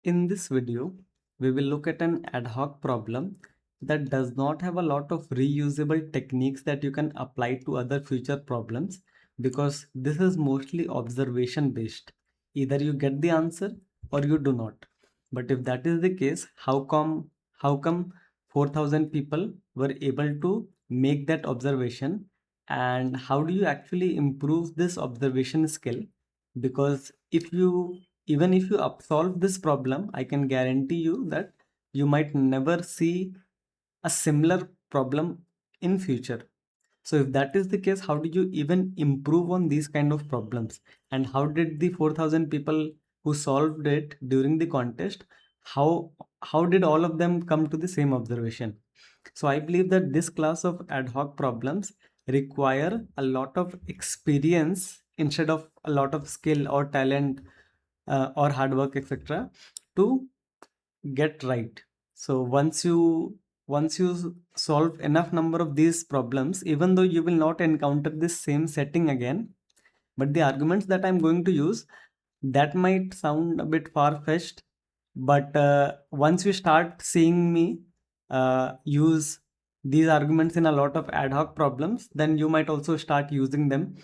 In this video, we will look at an ad hoc problem that does not have a lot of reusable techniques that you can apply to other future problems because this is mostly observation based. Either you get the answer or you do not. But if that is the case, how come 4,000 people were able to make that observation, and how do you actually improve this observation skill? Because if you even if you solve this problem, I can guarantee you that you might never see a similar problem in future. So if that is the case, how do you even improve on these kind of problems? And how did the 4,000 people who solved it during the contest, how how did all of them come to the same observation? So I believe that this class of ad hoc problems require a lot of experience instead of a lot of skill or talent or hard work, etc., to get right. So once you solve enough number of these problems, even though you will not encounter this same setting again, but the arguments that I'm going to use, that might sound a bit far-fetched, but once you start seeing me use these arguments in a lot of ad hoc problems, then you might also start using them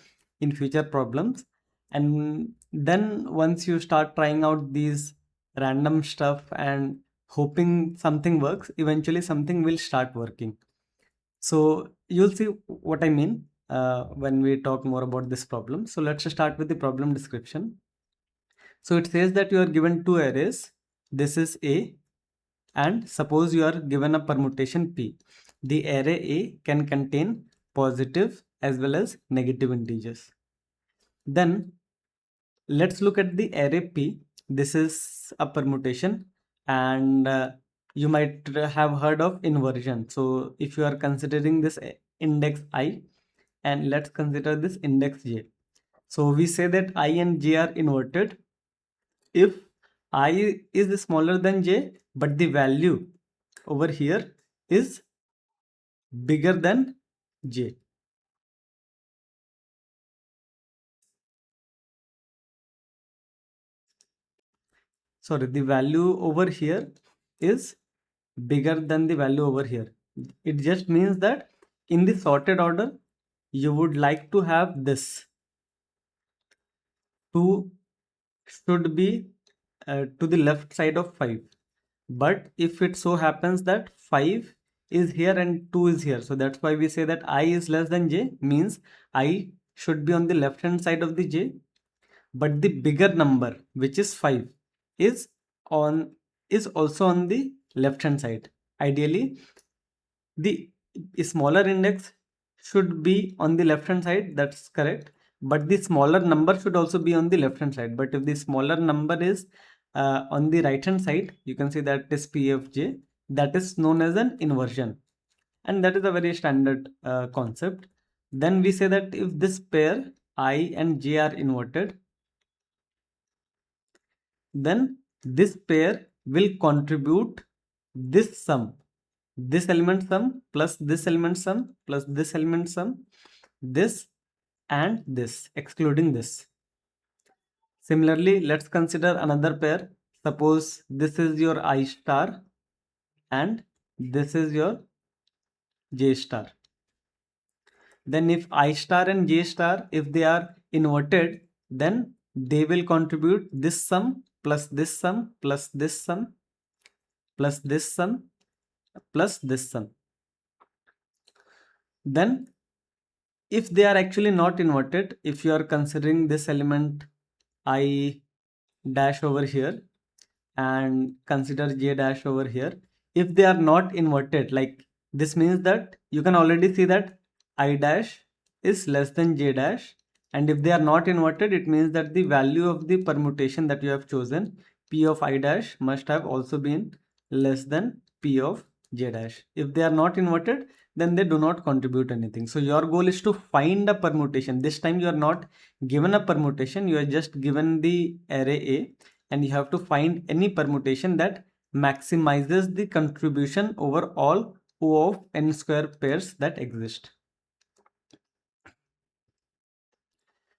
in future problems. And then once you start trying out these random stuff and hoping something works, eventually something will start working. So you'll see what I mean when we talk more about this problem. So let's start with the problem description. So it says that you are given two arrays. This is A, and suppose you are given a permutation P. The array A can contain positive as well as negative integers. Then let's look at the array P. This is a permutation, and you might have heard of inversion. So if you are considering this index I, and let's consider this index J. So we say that I and J are inverted if I is smaller than J, but the value over here is bigger than J. Sorry, the value over here is bigger than the value over here. It just means that in the sorted order, you would like to have this 2 should be to the left side of 5. But if it so happens that 5 is here and 2 is here, so that's why we say that I is less than J, means I should be on the left hand side of the J, but the bigger number, which is 5, is on is also on the left hand side. Ideally, the smaller index should be on the left hand side, that's correct, but the smaller number should also be on the left hand side. But if the smaller number is on the right hand side, you can see that is P of J. That is known as an inversion, and that is a very standard concept. Then we say that if this pair I and J are inverted, then this pair will contribute this sum, this element sum plus this element sum plus this element sum, this and this, excluding this. Similarly, let's consider another pair. Suppose this is your I star and this is your J star. Then if I star and J star, if they are inverted, then they will contribute this sum plus this sum plus this sum plus this sum plus this sum. Then if they are actually not inverted, if you are considering this element I dash over here and consider J dash over here, if they are not inverted, like this means that you can already see that I dash is less than J dash, and if they are not inverted, it means that the value of the permutation that you have chosen, P of I dash, must have also been less than P of J dash. If they are not inverted, then they do not contribute anything. So your goal is to find a permutation. This time you are not given a permutation, you are just given the array A, and you have to find any permutation that maximizes the contribution over all O of n square pairs that exist.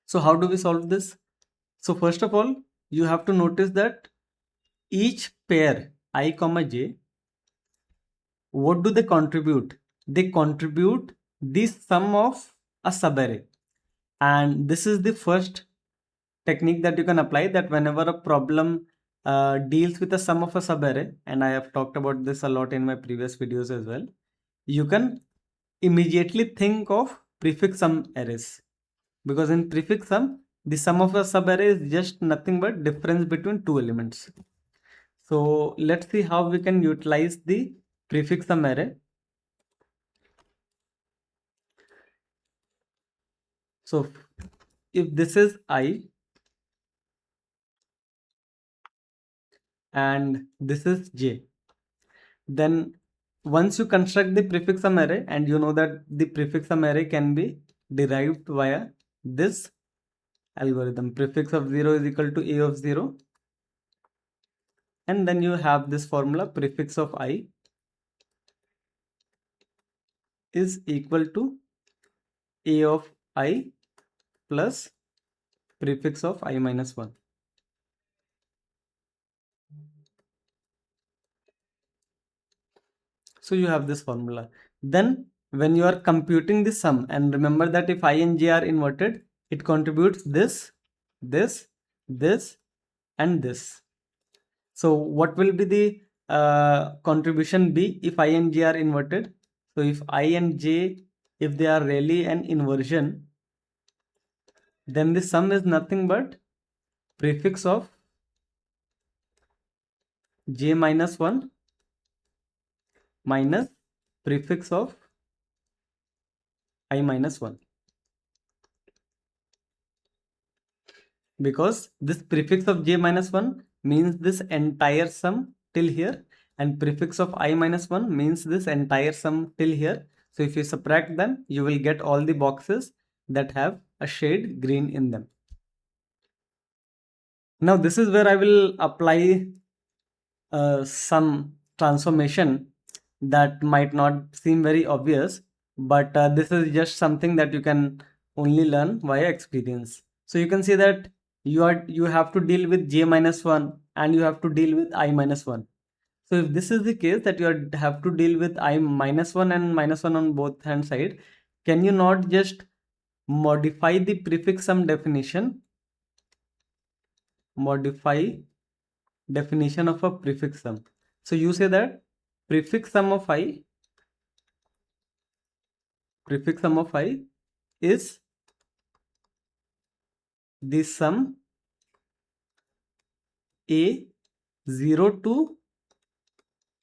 So how do we solve this? So first of all, you have to notice that each pair I comma j, what do they contribute? They contribute the sum of a subarray. And this is the first technique that you can apply, that whenever a problem deals with the sum of a subarray, and I have talked about this a lot in my previous videos as well, you can immediately think of prefix sum arrays, because in prefix sum the sum of a subarray is just nothing but difference between two elements. So let's see how we can utilize the prefix sum array. So if this is I and this is j, then once you construct the prefix sum array, and you know that the prefix sum array can be derived via this algorithm, prefix of 0 is equal to a of 0, and then you have this formula, prefix of I is equal to a of I plus prefix of I minus 1. So you have this formula. Then when you are computing the sum, and remember that if I and j are inverted, it contributes this, this, this, and this. So what will be the contribution be if I and j are inverted? So if I and j, if they are really an inversion, then the sum is nothing but prefix of j minus 1 minus prefix of I minus 1. Because this prefix of j minus 1 means this entire sum till here, and prefix of I minus 1 means this entire sum till here. So if you subtract them, you will get all the boxes that have a shade green in them. Now this is where I will apply some transformation that might not seem very obvious, but this is just something that you can only learn via experience. So you can see that you have to deal with j minus 1 and you have to deal with I minus 1. So if this is the case that have to deal with I minus 1 and minus 1 on both hand side, can you not just modify the prefix sum definition, modify definition of a prefix sum? So you say that prefix sum of I is the sum a 0 to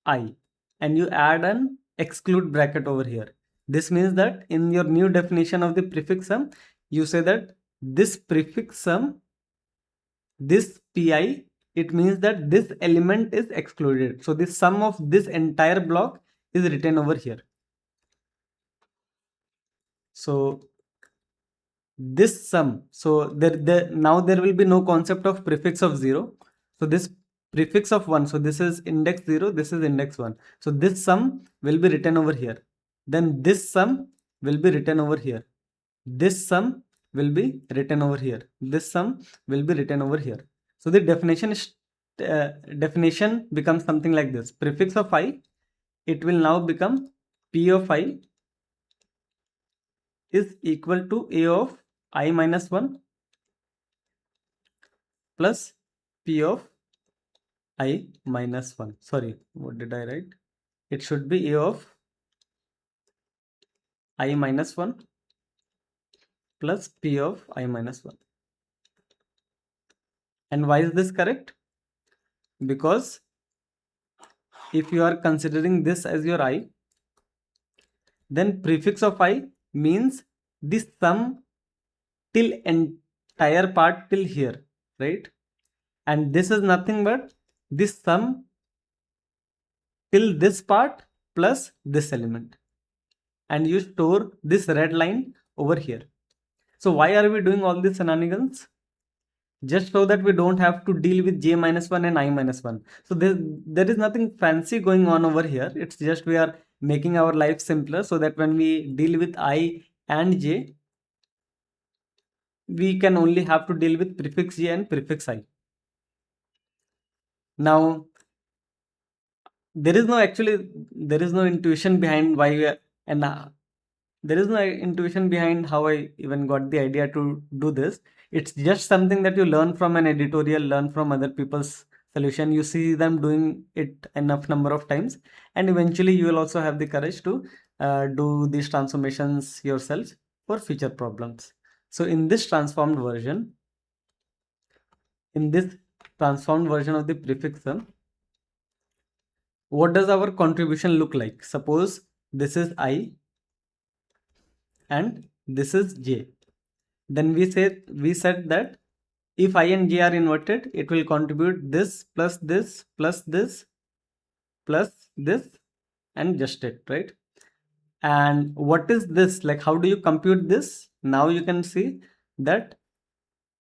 I, and you add an exclude bracket over here. This means that in your new definition of the prefix sum, you say that this prefix sum, this pi, it means that this element is excluded. So the sum of this entire block is written over here. So this sum, so now there will be no concept of prefix of 0. So this prefix of 1, so this is index 0, this is index 1. So this sum will be written over here. Then this sum will be written over here. This sum will be written over here. This sum will be written over here. So the definition becomes something like this. Prefix of I, it will now become P of I is equal to A of I minus 1 plus P of I minus 1. Sorry, what did I write? It should be A of I minus 1 plus P of I minus 1. And why is this correct? Because if you are considering this as your I, then prefix of I means the sum till entire part till here, right? And this is nothing but this sum till this part plus this element, and you store this red line over here. So why are we doing all these shenanigans? Just so that we don't have to deal with j minus 1 and I minus 1. So there is nothing fancy going on over here. It's just we are making our life simpler so that when we deal with I and j, we can only have to deal with prefix j and prefix I. Now, there is no actually, there is no intuition behind why we are, and there is no intuition behind how I even got the idea to do this. It's just something that you learn from an editorial, learn from other people's solution. You see them doing it enough number of times, and eventually you will also have the courage to do these transformations yourself for future problems. So in this transformed version of the prefix sum, what does our contribution look like? Suppose this is I and this is J. Then we said that if I and J are inverted, it will contribute this plus this plus this plus this and just it, right? And what is this? Like, how do you compute this? Now you can see that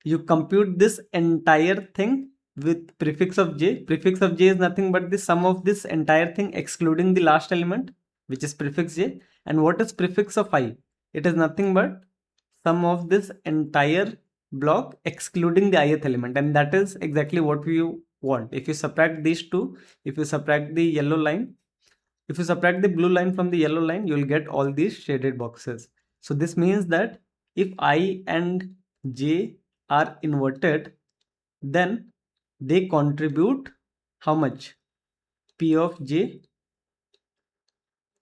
you compute this entire thing with prefix of j. Prefix of j is nothing but the sum of this entire thing excluding the last element, which is prefix j. And what is prefix of I? It is nothing but sum of this entire block excluding the ith element, and that is exactly what we want. If you subtract these two, if you subtract the yellow line, if you subtract the blue line from the yellow line, you will get all these shaded boxes. So this means that if I and j are inverted, then they contribute how much? P of j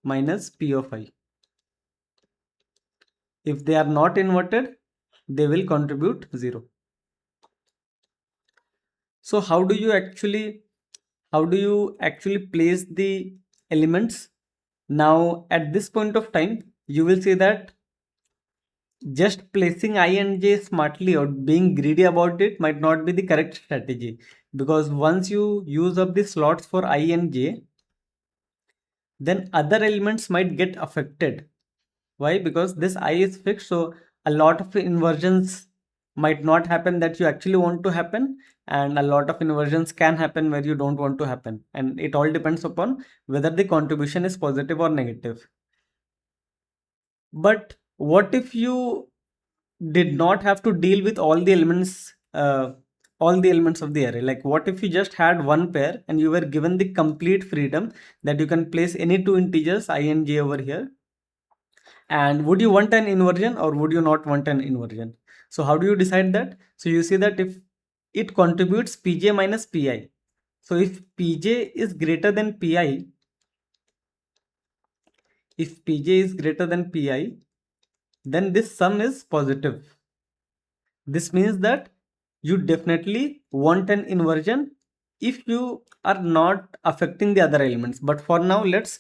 minus P of I. If they are not inverted, they will contribute 0. So how do you actually place the elements? Now at this point of time, you will see that just placing I and J smartly or being greedy about it might not be the correct strategy, because once you use up the slots for I and J, then other elements might get affected. Why? Because this I is fixed, so a lot of inversions might not happen that you actually want to happen, and a lot of inversions can happen where you don't want to happen, and it all depends upon whether the contribution is positive or negative. But what if you did not have to deal with all the elements of the array? Like, what if you just had one pair and you were given the complete freedom that you can place any two integers I and j over here? And would you want an inversion or would you not want an inversion? So how do you decide that? So you see that if it contributes pj minus pi, so if pj is greater than pi, if pj is greater than pi, then this sum is positive. This means that you definitely want an inversion if you are not affecting the other elements. But for now let's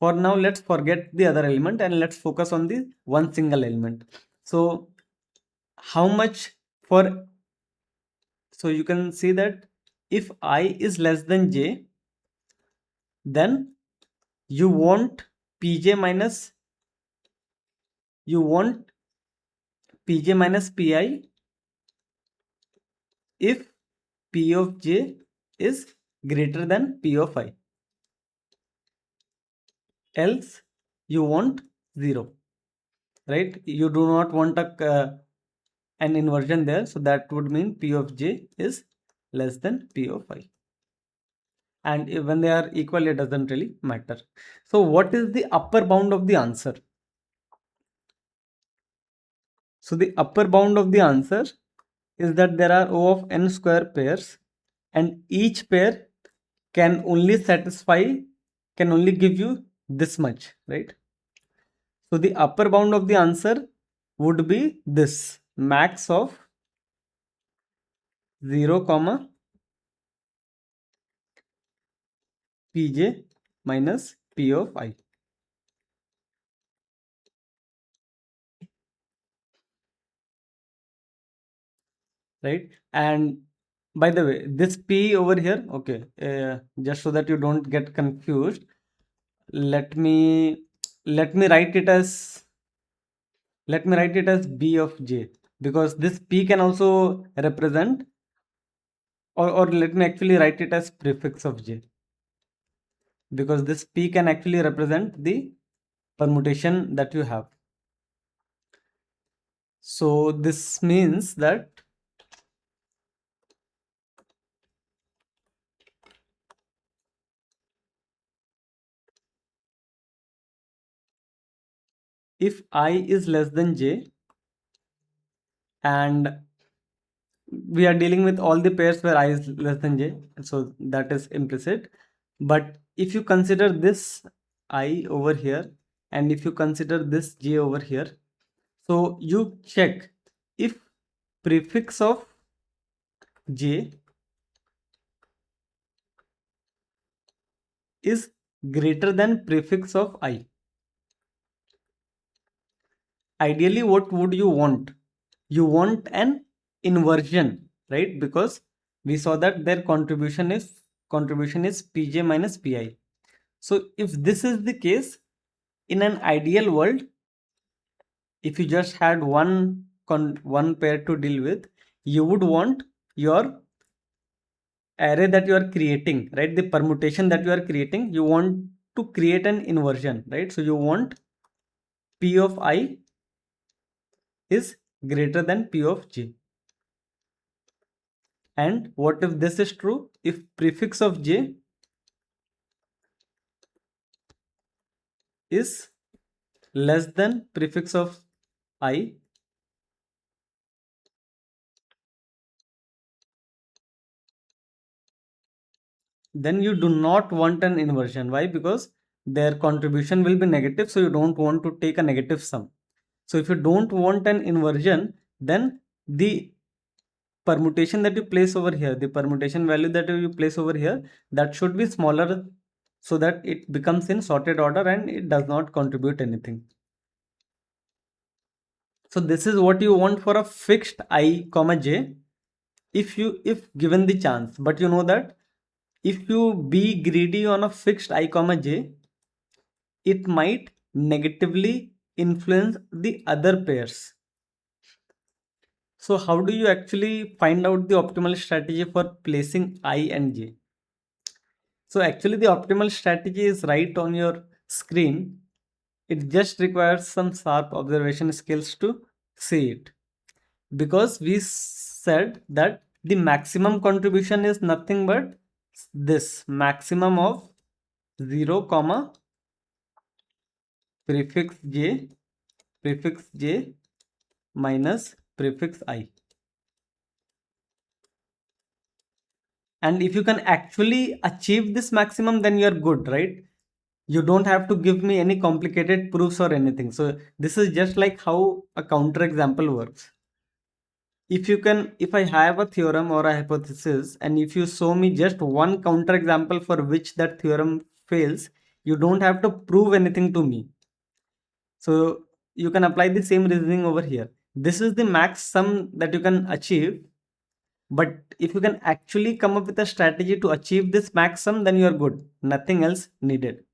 forget the other element and let's focus on the one single element. So how much for, so you can see that if I is less than j, then you want pj minus you want pj minus pi if p of j is greater than p of I, else you want 0, right? You do not want an inversion there, so that would mean p of j is less than p of I, and when they are equal, it doesn't really matter. So what is the upper bound of the answer? So the upper bound of the answer is that there are O of n square pairs, and each pair can only give you this much, right? So the upper bound of the answer would be this max of 0 comma pj minus p of I, right? And by the way, this p over here, okay, just so that you don't get confused, let me let me write it as b of j, because this p can also represent, or let me actually write it as prefix of j, because this p can actually represent the permutation that you have. So this means that if I is less than j, and we are dealing with all the pairs where I is less than j, so that is implicit. But if you consider this I over here, and if you consider this j over here, so you check if prefix of j is greater than prefix of I. Ideally, what would you want? You want an inversion, right? Because we saw that their contribution is pj minus pi. So if this is the case, in an ideal world, if you just had one pair to deal with, you would want your array that you are creating, right? The permutation that you are creating, you want to create an inversion, right? So you want p of I is greater than p of j. And what if this is true? If prefix of j is less than prefix of I, then you do not want an inversion. Why? Because their contribution will be negative, so you don't want to take a negative sum. So if you don't want an inversion, then the permutation that you place over here, the permutation value that you place over here, that should be smaller so that it becomes in sorted order and it does not contribute anything. So this is what you want for a fixed I comma j, if given the chance. But you know that if you be greedy on a fixed I comma j, it might negatively influence the other pairs. So how do you actually find out the optimal strategy for placing I and j? So actually the optimal strategy is right on your screen. It just requires some sharp observation skills to see it. Because we said that the maximum contribution is nothing but this maximum of 0 comma prefix j minus prefix I. And if you can actually achieve this maximum, then you're good, right? You don't have to give me any complicated proofs or anything. So this is just like how a counter example works. If I have a theorem or a hypothesis, and if you show me just one counter example for which that theorem fails, you don't have to prove anything to me. So you can apply the same reasoning over here. This is the max sum that you can achieve. But if you can actually come up with a strategy to achieve this max sum, then you are good. Nothing else needed,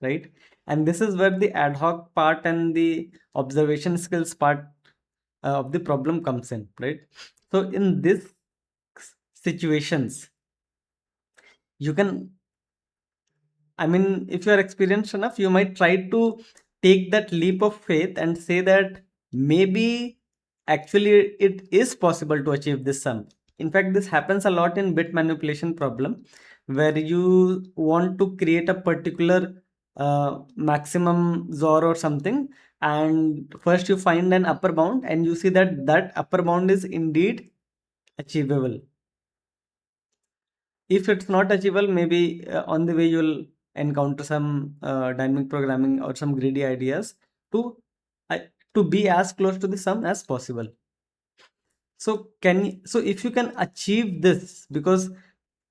right? And this is where the ad hoc part and the observation skills part of the problem comes in, right? So in this situations, you can, I mean, if you are experienced enough, you might try to take that leap of faith and say that maybe actually it is possible to achieve this sum. In fact, this happens a lot in bit manipulation problem, where you want to create a particular maximum XOR or something, and first you find an upper bound and you see that that upper bound is indeed achievable. If it's not achievable, maybe on the way you'll encounter some dynamic programming or some greedy ideas to uh, to be as close to the sum as possible. So if you can achieve this, because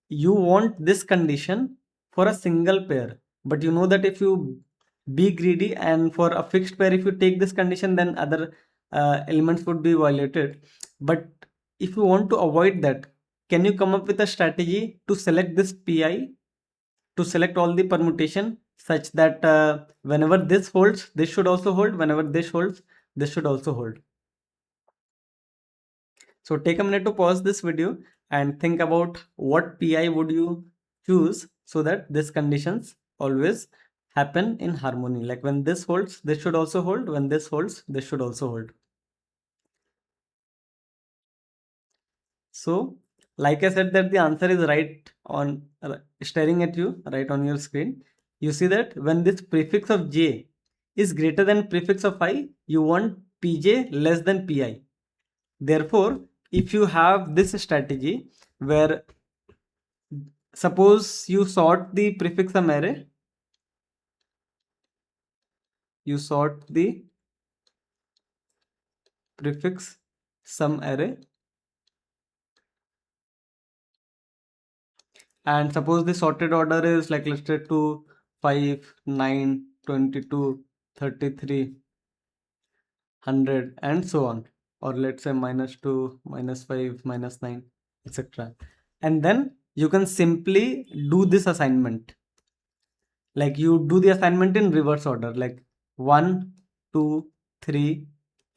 you want this condition for a single pair, but you know that if you be greedy and for a fixed pair, if you take this condition, then other elements would be violated. But if you want to avoid that, can you come up with a strategy to select this pi, to select all the permutation such that whenever this holds, this should also hold, whenever this holds, this should also hold? So take a minute to pause this video and think about what pi would you choose so that these conditions always happen in harmony. Like when this holds, this should also hold. When this holds, this should also hold. So like I said that the answer is right on staring at you right on your screen. You see that when this prefix of j is greater than prefix of I, you want pj less than pi. Therefore, if you have this strategy where suppose you sort the prefix sum array, you sort the prefix sum array, and suppose the sorted order is like, let's say 2, 5, 9, 22, 33, 100 and so on, or let's say -2, -5, -9, etc. And then you can simply do this assignment, like you do the assignment in reverse order, like 1, 2, 3,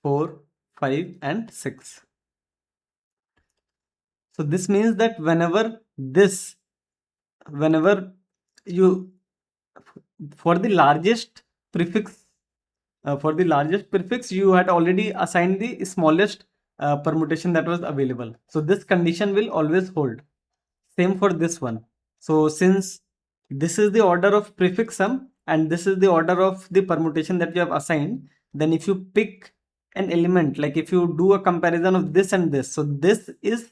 4, 5 and 6. So this means that whenever you, for the largest prefix, you had already assigned the smallest permutation that was available, so this condition will always hold. Same for this one. So since this is the order of prefix sum and this is the order of the permutation that you have assigned, then if you pick an element, like if you do a comparison of this and this, so this is,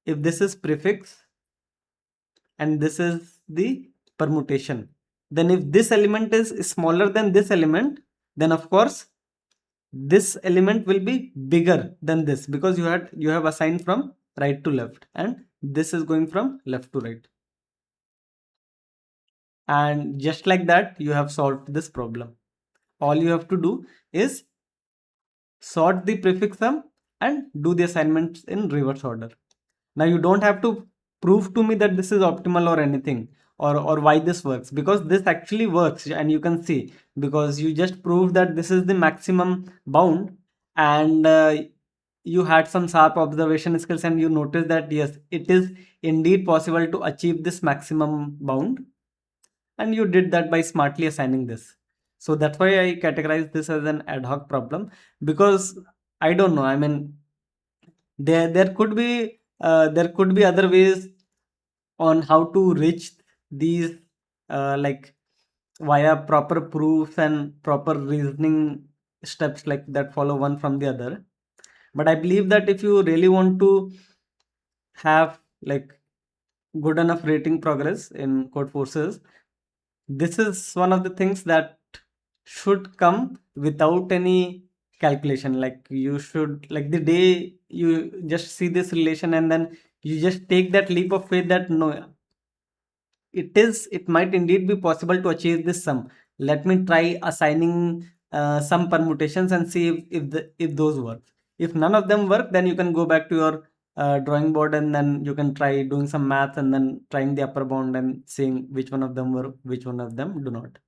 if this is prefix and this is the permutation, then if this element is smaller than this element, then of course this element will be bigger than this, because you have assigned from right to left and this is going from left to right. And just like that, you have solved this problem. All you have to do is sort the prefix sum and do the assignments in reverse order. Now you don't have to prove to me that this is optimal or anything, or why this works, because this actually works, and you can see, because you just proved that this is the maximum bound, and you had some sharp observation skills and you noticed that yes, it is indeed possible to achieve this maximum bound, and you did that by smartly assigning this. So that's why I categorize this as an ad hoc problem, because I don't know, I mean, there could be other ways on how to reach these, like via proper proofs and proper reasoning steps like that follow one from the other. But I believe that if you really want to have like good enough rating progress in code forces, this is one of the things that should come without any calculation. Like you should, like the day you just see this relation and then you just take that leap of faith that no, it might indeed be possible to achieve this sum. Let me try assigning some permutations and see if those work. If none of them work, then you can go back to your drawing board and then you can try doing some math and then trying the upper bound and seeing which one of them work, which one of them do not.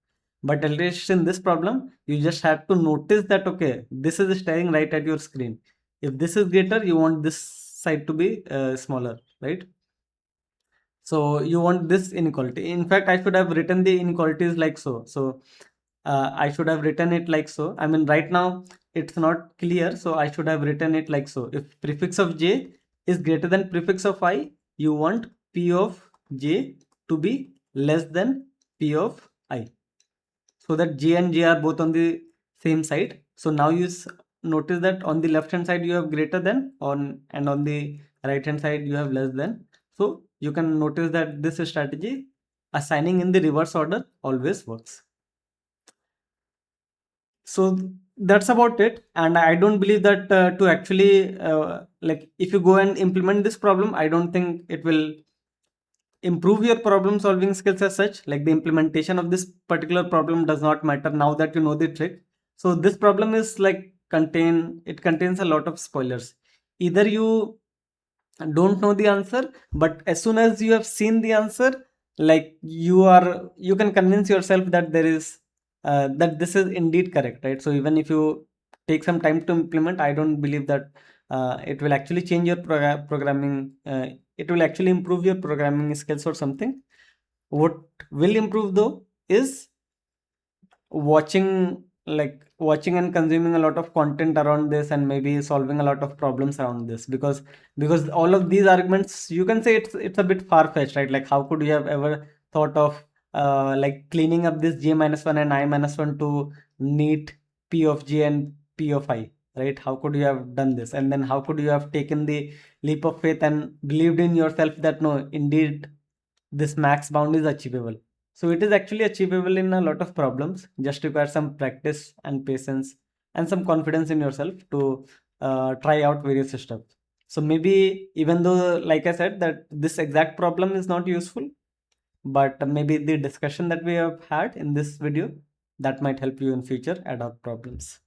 But at least in this problem, you just have to notice that okay, this is staring right at your screen. If this is greater, you want this side to be smaller, right? So you want this inequality. In fact, I should have written the inequalities like so. So I should have written it like so. I mean, right now it's not clear, so I should have written it like so. If prefix of j is greater than prefix of I, you want p of j to be less than p of I, so that j and j are both on the same side. So now you notice that on the left hand side you have greater than, and on the right hand side you have less than. So you can notice that this strategy, assigning in the reverse order, always works. So that's about it, and I don't believe that to actually like if you go and implement this problem, I don't think it will improve your problem solving skills as such. Like the implementation of this particular problem does not matter now that you know the trick. So this problem is like contains a lot of spoilers. Either you don't know the answer, but as soon as you have seen the answer, like you can convince yourself that there is that this is indeed correct, right? So even if you take some time to implement, I don't believe that it will actually change your programming, it will actually improve your programming skills or something. What will improve though is watching and consuming a lot of content around this, and maybe solving a lot of problems around this, because all of these arguments, you can say it's a bit far-fetched, right? Like how could you have ever thought of like cleaning up this j minus 1 and I minus 1 to neat P of G and P of I, right? How could you have done this? And then how could you have taken the leap of faith and believed in yourself that no, indeed, this max bound is achievable? So it is actually achievable in a lot of problems, just require some practice and patience and some confidence in yourself to try out various systems. So maybe even though, like I said, that this exact problem is not useful, but maybe the discussion that we have had in this video, that might help you in future ad hoc problems.